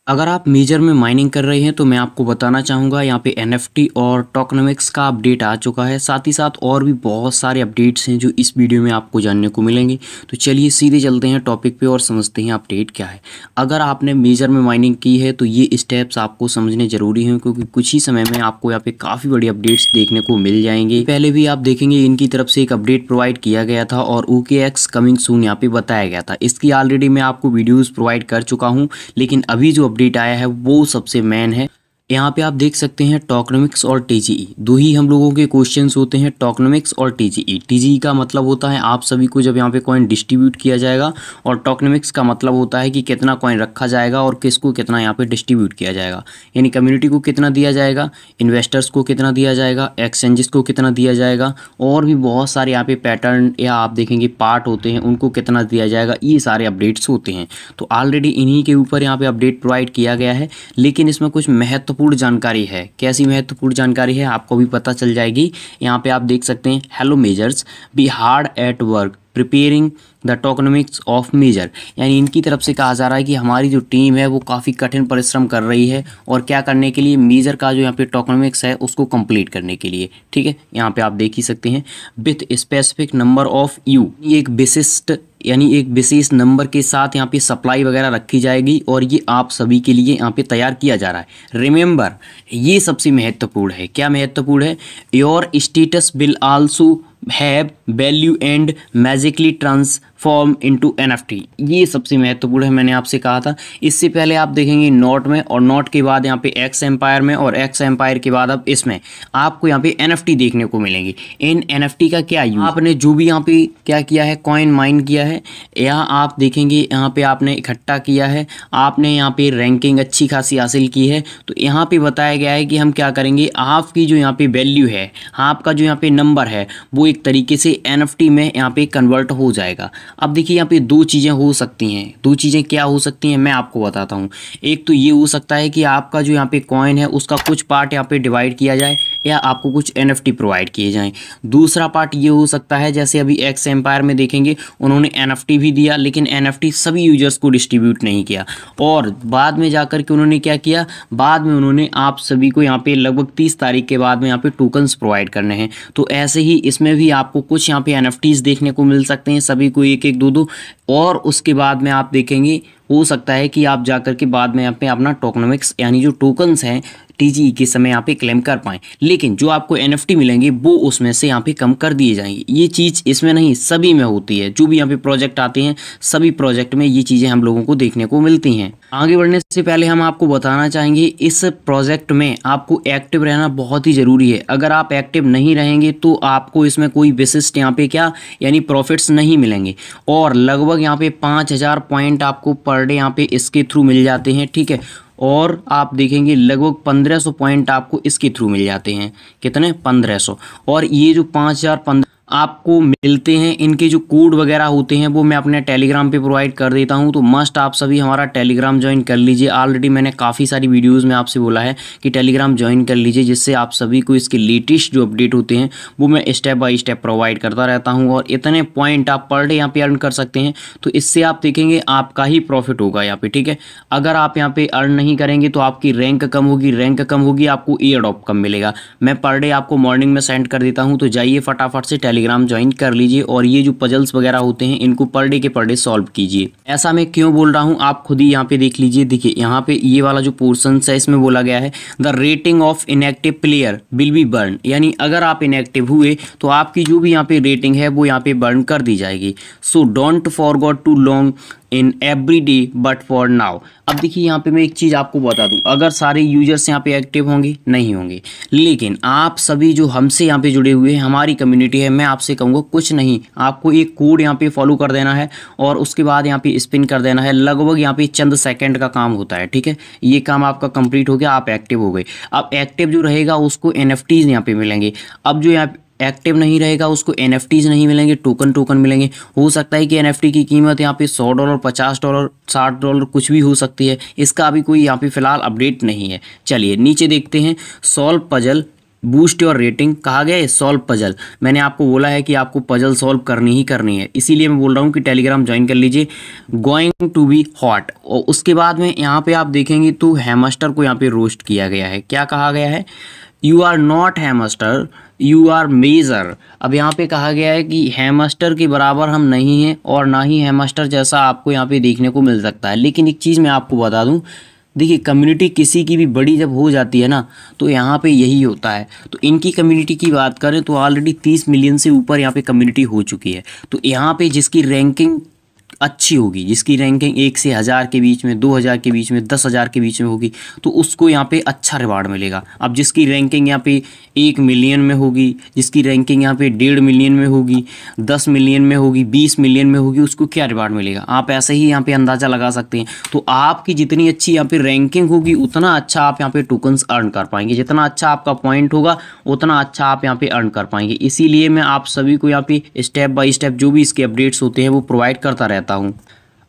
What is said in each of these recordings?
अगर आप मेजर में माइनिंग कर रहे हैं तो मैं आपको बताना चाहूँगा यहाँ पे एनएफटी और टोकनॉमिक्स का अपडेट आ चुका है। साथ ही साथ और भी बहुत सारे अपडेट्स हैं जो इस वीडियो में आपको जानने को मिलेंगे। तो चलिए सीधे चलते हैं टॉपिक पे और समझते हैं अपडेट क्या है। अगर आपने मेजर में माइनिंग की है तो ये स्टेप्स आपको समझने ज़रूरी हैं, क्योंकि कुछ ही समय में आपको यहाँ पे काफ़ी बड़ी अपडेट्स देखने को मिल जाएंगे। पहले भी आप देखेंगे इनकी तरफ से एक अपडेट प्रोवाइड किया गया था और OKX कमिंग सून यहाँ पे बताया गया था। इसकी ऑलरेडी मैं आपको वीडियोज़ प्रोवाइड कर चुका हूँ, लेकिन अभी जो अपडेट आया है वो सबसे मेन है। यहाँ पे आप देख सकते हैं टोकनॉमिक्स और टीजीई दो ही हम लोगों के क्वेश्चंस होते हैं, टोकनॉमिक्स और टीजीई। टीजीई का मतलब होता है आप सभी को जब यहाँ पे कॉइन डिस्ट्रीब्यूट किया जाएगा, और टोकनॉमिक्स का मतलब होता है कि कितना कॉइन रखा जाएगा और किसको कितना यहाँ पे डिस्ट्रीब्यूट किया जाएगा, यानी कम्युनिटी को कितना दिया जाएगा, इन्वेस्टर्स को कितना दिया जाएगा, एक्सचेंजेस को कितना दिया जाएगा, और भी बहुत सारे यहाँ पे पैटर्न या आप देखेंगे पार्ट होते हैं उनको कितना दिया जाएगा। ये सारे अपडेट्स होते हैं। तो ऑलरेडी इन्हीं के ऊपर यहाँ पे अपडेट प्रोवाइड किया गया है, लेकिन इसमें कुछ महत्वपूर्ण जानकारी है। कैसी महत्वपूर्ण जानकारी है आपको भी पता चल जाएगी। यहाँ पे आप देख सकते हैं hello Majors be hard at work preparing the tokenomics of Major, यानी इनकी तरफ से कहा जा रहा है कि हमारी जो टीम है वो काफ़ी कठिन परिश्रम कर रही है और क्या करने के लिए, मेजर का जो यहाँ पे टोकनॉमिक्स है उसको कंप्लीट करने के लिए। ठीक है, यहाँ पे आप देख ही सकते हैं with specific number of you, एक विशिष्ट यानी एक विशेष नंबर के साथ यहाँ पे सप्लाई वगैरह रखी जाएगी और ये आप सभी के लिए यहाँ पे तैयार किया जा रहा है। रिमेंबर, ये सबसे महत्वपूर्ण है। क्या महत्वपूर्ण है? Your status will also have value and magically transform into NFT. ये सबसे महत्वपूर्ण है, मैंने आपसे कहा था। इससे पहले आप देखेंगे नोट में, और नोट के बाद यहाँ पे एक्स एम्पायर में, और एक्स एम्पायर के बाद अब इसमें आपको यहाँ पे एनएफटी देखने को मिलेंगे। इन एनएफटी का क्या यूज, आपने जो भी यहाँ पे क्या किया है, कॉइन माइन किया है, या आप देखेंगे यहाँ पे आपने इकट्ठा किया है, आपने यहाँ पे रैंकिंग अच्छी खासी हासिल की है, तो यहाँ पे बताया गया है कि हम क्या करेंगे, आपकी जो यहाँ पे वैल्यू है, आपका जो यहाँ पे नंबर है वो एक तरीके से एनएफटी में यहाँ पे कन्वर्ट हो जाएगा। अब देखिए यहाँ पे दो चीज़ें हो सकती हैं। दो चीज़ें क्या हो सकती हैं मैं आपको बताता हूँ। एक तो ये हो सकता है कि आपका जो यहाँ पे कॉइन है उसका कुछ पार्ट यहाँ पे डिवाइड किया जाए या आपको कुछ एनएफटी प्रोवाइड किए जाएं। दूसरा पार्ट ये हो सकता है, जैसे अभी एक्स एम्पायर में देखेंगे उन्होंने एनएफटी भी दिया, लेकिन एनएफटी सभी यूजर्स को डिस्ट्रीब्यूट नहीं किया, और बाद में जाकर के उन्होंने क्या किया, बाद में उन्होंने आप सभी को यहाँ पे लगभग 30 तारीख के बाद में यहाँ पे टोकन्स प्रोवाइड करने हैं। तो ऐसे ही इसमें भी आपको कुछ यहाँ पे एनएफटीज देखने को मिल सकते हैं, सभी को एक एक दो दो, और उसके बाद में आप देखेंगे हो सकता है कि आप जाकर के बाद में यहाँ पे अपना टोकनॉमिक्स यानी जो टोकन्स हैं टीजीई के समय यहाँ पे क्लेम कर पाएँ, लेकिन जो आपको एनएफटी मिलेंगे वो उसमें से यहाँ पे कम कर दिए जाएंगे। ये चीज़ इसमें नहीं, सभी में होती है। जो भी यहाँ पे प्रोजेक्ट आते हैं सभी प्रोजेक्ट में ये चीज़ें हम लोगों को देखने को मिलती हैं। आगे बढ़ने से पहले हम आपको बताना चाहेंगे इस प्रोजेक्ट में आपको एक्टिव रहना बहुत ही ज़रूरी है। अगर आप एक्टिव नहीं रहेंगे तो आपको इसमें कोई विशिष्ट यहाँ पे क्या यानी प्रॉफिट्स नहीं मिलेंगे, और लगभग यहाँ पे 5000 पॉइंट आपको पर डे यहाँ पे इसके थ्रू मिल जाते हैं। ठीक है, और आप देखेंगे लगभग 1500 पॉइंट आपको इसके थ्रू मिल जाते हैं। कितने? 1500। और ये जो 5000 आपको मिलते हैं, इनके जो कोड वगैरह होते हैं वो मैं अपने टेलीग्राम पे प्रोवाइड कर देता हूं। तो मस्ट आप सभी हमारा टेलीग्राम ज्वाइन कर लीजिए। ऑलरेडी मैंने काफ़ी सारी वीडियोस में आपसे बोला है कि टेलीग्राम ज्वाइन कर लीजिए, जिससे आप सभी को इसके लेटेस्ट जो अपडेट होते हैं वो मैं स्टेप बाय स्टेप प्रोवाइड करता रहता हूँ। और इतने पॉइंट आप पर डे यहाँ पे अर्न कर सकते हैं, तो इससे आप देखेंगे आपका ही प्रॉफिट होगा यहाँ पे। ठीक है, अगर आप यहाँ पे अर्न नहीं करेंगे तो आपकी रैंक कम होगी, रैंक कम होगी आपको एयर ड्रॉप कम मिलेगा। मैं पर डे आपको मॉर्निंग में सेंड कर देता हूँ, तो जाइए फटाफट से टेलीग्राम ज्वाइन कर लीजिए, और ये जो पजल्स वगैरह होते हैं इनको पर डे के पर डे सॉल्व कीजिए। ऐसा मैं क्यों बोल रहा हूँ आप खुद ही यहाँ पे देख लीजिए। देखिए यहाँ पे ये वाला जो पोर्शन है इसमें बोला गया है the rating of inactive player will be burn, यानी अगर आप इनएक्टिव हुए तो आपकी जो भी यहाँ पे रेटिंग है वो यहाँ पे बर्न कर दी जाएगी। So don't forget to log in every day but for now. अब देखिए यहाँ पे मैं एक चीज़ आपको बता दूं, अगर सारे यूजर्स यहाँ पे एक्टिव होंगे नहीं होंगे, लेकिन आप सभी जो हमसे यहाँ पे जुड़े हुए हैं, हमारी कम्युनिटी है, मैं आपसे कहूँगा कुछ नहीं, आपको एक कोड यहाँ पे फॉलो कर देना है और उसके बाद यहाँ पे स्पिन कर देना है। लगभग यहाँ पे चंद सेकंड का काम होता है। ठीक है, ये काम आपका कंप्लीट हो गया, आप एक्टिव हो गए। अब एक्टिव जो रहेगा उसको एनएफटीज यहाँ पे मिलेंगे। अब जो यहाँ एक्टिव नहीं रहेगा उसको एनएफटीज नहीं मिलेंगे, टोकन मिलेंगे। हो सकता है कि एनएफटी की कीमत यहाँ पे $100, $50, $60 कुछ भी हो सकती है। इसका अभी कोई यहाँ पे फिलहाल अपडेट नहीं है। चलिए नीचे देखते हैं, solve puzzle boost your rating, कहा गया है सॉल्व पजल। मैंने आपको बोला है कि आपको पजल सॉल्व करनी ही करनी है, इसीलिए मैं बोल रहा हूँ कि टेलीग्राम ज्वाइन कर लीजिए। Going to be hot. और उसके बाद में यहाँ पे आप देखेंगे तो हैमस्टर को यहाँ पे रोस्ट किया गया है। क्या कहा गया है? You are not Hamster, you are Major. अब यहाँ पे कहा गया है कि हैमस्टर के बराबर हम नहीं हैं और ना ही हैमस्टर जैसा आपको यहाँ पे देखने को मिल सकता है। लेकिन एक चीज़ मैं आपको बता दूँ, देखिए कम्युनिटी किसी की भी बड़ी जब हो जाती है ना, तो यहाँ पे यही होता है। तो इनकी कम्युनिटी की बात करें तो ऑलरेडी 30 मिलियन से ऊपर यहाँ पे कम्युनिटी हो चुकी है। तो यहाँ पे जिसकी रैंकिंग अच्छी होगी, जिसकी रैंकिंग 1 से 1000 के बीच में, 2000 के बीच में, 10,000 के बीच में होगी, तो उसको यहाँ पे अच्छा रिवार्ड मिलेगा। अब जिसकी रैंकिंग यहाँ पे 1 मिलियन में होगी, जिसकी रैंकिंग यहाँ पे 1.5 मिलियन में होगी, 10 मिलियन में होगी, 20 मिलियन में होगी, उसको क्या रिवार्ड मिलेगा आप ऐसे ही यहाँ पे अंदाज़ा लगा सकते हैं। तो आपकी जितनी अच्छी यहाँ पे रैंकिंग होगी उतना अच्छा आप यहाँ पे टोकन्स अर्न कर पाएंगे, जितना अच्छा आपका पॉइंट होगा उतना अच्छा आप यहाँ पे अर्न कर पाएंगे। इसीलिए मैं आप सभी को यहाँ पे स्टेप बाय स्टेप जो भी इसके अपडेट्स होते हैं वो प्रोवाइड करता रहता हूँ।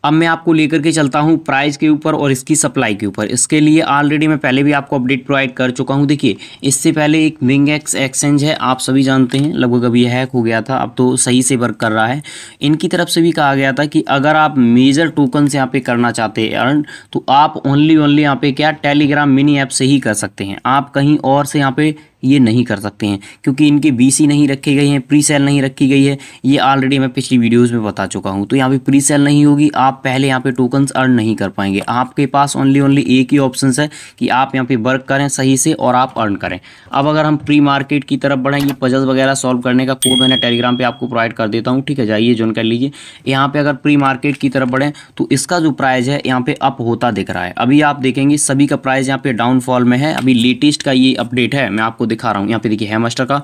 अब मैं आपको लेकर के चलता हूँ प्राइस के ऊपर और इसकी सप्लाई के ऊपर। इसके लिए ऑलरेडी मैं पहले भी आपको अपडेट प्रोवाइड कर चुका हूँ। देखिए इससे पहले एक विंगएक्स एक्सचेंज है, आप सभी जानते हैं, लगभग अभी ये हैक हो गया था, अब तो सही से वर्क कर रहा है। इनकी तरफ से भी कहा गया था कि अगर आप मेजर टोकन से यहाँ पे करना चाहते हैं अर्न, तो आप ओनली यहाँ पे क्या टेलीग्राम मिनी ऐप से ही कर सकते हैं। आप कहीं और से यहाँ पे ये नहीं कर सकते हैं, क्योंकि इनके बीसी नहीं रखे गए हैं, प्री सेल नहीं रखी गई है। ये ऑलरेडी मैं पिछली वीडियोस में बता चुका हूँ। तो यहाँ पे प्री सेल नहीं होगी, आप पहले यहाँ पे टोकन्स अर्न नहीं कर पाएंगे। आपके पास ओनली एक ही ऑप्शन है कि आप यहाँ पे वर्क करें सही से और आप अर्न करें। अब अगर हम प्री मार्केट की तरफ बढ़ें, ये पजल्स वगैरह सॉल्व करने का कोड मैंने टेलीग्राम पर आपको प्रोवाइड कर देता हूँ, ठीक है, जाइए ज्वाइन कर लीजिए। यहाँ पे अगर प्री मार्केट की तरफ बढ़ें तो इसका जो प्राइस है यहाँ पे अप होता दिख रहा है। अभी आप देखेंगे सभी का प्राइस यहाँ पे डाउनफॉल में है। अभी लेटेस्ट का ये अपडेट है, मैं आपको दिखा रहा हूँ। यहाँ पे देखिए हैमस्टर का,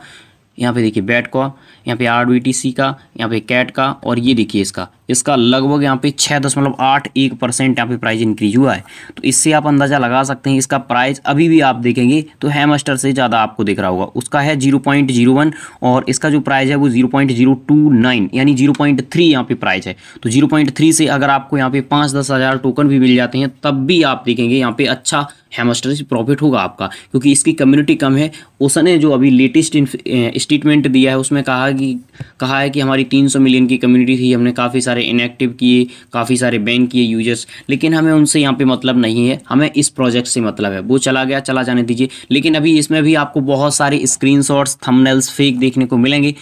यहाँ पे देखिए बैट का, यहाँ पे RBTC का, यहाँ पे कैट का, और ये देखिए इसका लगभग यहाँ पे 6.81% यहाँ पे प्राइस इंक्रीज हुआ है। तो इससे आप अंदाज़ा लगा सकते हैं इसका प्राइस अभी भी आप देखेंगे तो हैमस्टर से ज़्यादा आपको दिख रहा होगा। उसका है 0.01 और इसका जो प्राइस है वो 0.029 यानी 0.3 यहाँ पे प्राइस है। तो 0.3 से अगर आपको यहाँ पे 5-10 हज़ार टोकन भी मिल जाते हैं तब भी आप देखेंगे यहाँ पे अच्छा हैमस्टर से प्रॉफिट होगा आपका, क्योंकि इसकी कम्युनिटी कम है। उसने जो अभी लेटेस्ट स्टेटमेंट दिया है उसमें कहा है कि हमारी 300 मिलियन की कम्युनिटी थी, हमने काफ़ी सारे इनएक्टिव किए, काफ़ी सारे बैन किए यूजर्स, लेकिन हमें उनसे यहाँ पे मतलब नहीं है, हमें इस प्रोजेक्ट से मतलब है। वो चला गया, चला जाने दीजिए। लेकिन अभी इसमें भी आपको बहुत सारे स्क्रीनशॉट्स, थंबनेल्स फेक देखने को मिलेंगे।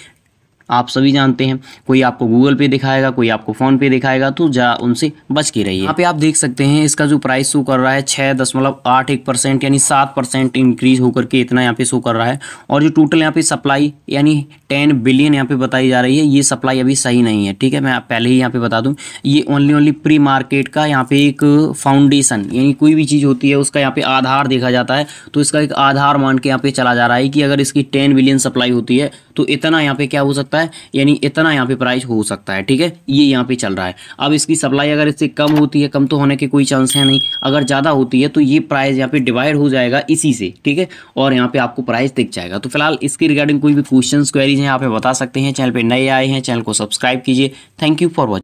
आप सभी जानते हैं, कोई आपको गूगल पे दिखाएगा, कोई आपको फ़ोन पे दिखाएगा, तो उनसे बच के रहिए। यहाँ पे आप देख सकते हैं इसका जो प्राइस शो कर रहा है 6.81% यानी 7% इंक्रीज होकर के इतना यहाँ पे शो कर रहा है। और जो टोटल यहाँ पे सप्लाई यानी 10 बिलियन यहाँ पे बताई जा रही है, ये सप्लाई अभी सही नहीं है, ठीक है। मैं पहले ही यहाँ पे बता दूँ, ये ओनली प्री मार्केट का यहाँ पे एक फाउंडेशन, यानी कोई भी चीज़ होती है उसका यहाँ पे आधार देखा जाता है। तो इसका एक आधार मान के यहाँ पे चला जा रहा है कि अगर इसकी 10 बिलियन सप्लाई होती है तो इतना यहाँ पे क्या हो सकता है, यानी इतना यहाँ पे प्राइस हो सकता है, ठीक है। ये यहाँ पे चल रहा है। अब इसकी सप्लाई अगर इससे कम होती है, कम तो होने के कोई चांस है नहीं, अगर ज़्यादा होती है तो ये प्राइस यहाँ पे डिवाइड हो जाएगा इसी से, ठीक है, और यहाँ पे आपको प्राइस दिख जाएगा। तो फिलहाल इसके रिगार्डिंग कोई भी क्वेश्चंस क्वेरीज हैं आप बता सकते हैं। चैनल पे नए आए हैं, चैनल को सब्सक्राइब कीजिए। Thank you for watching.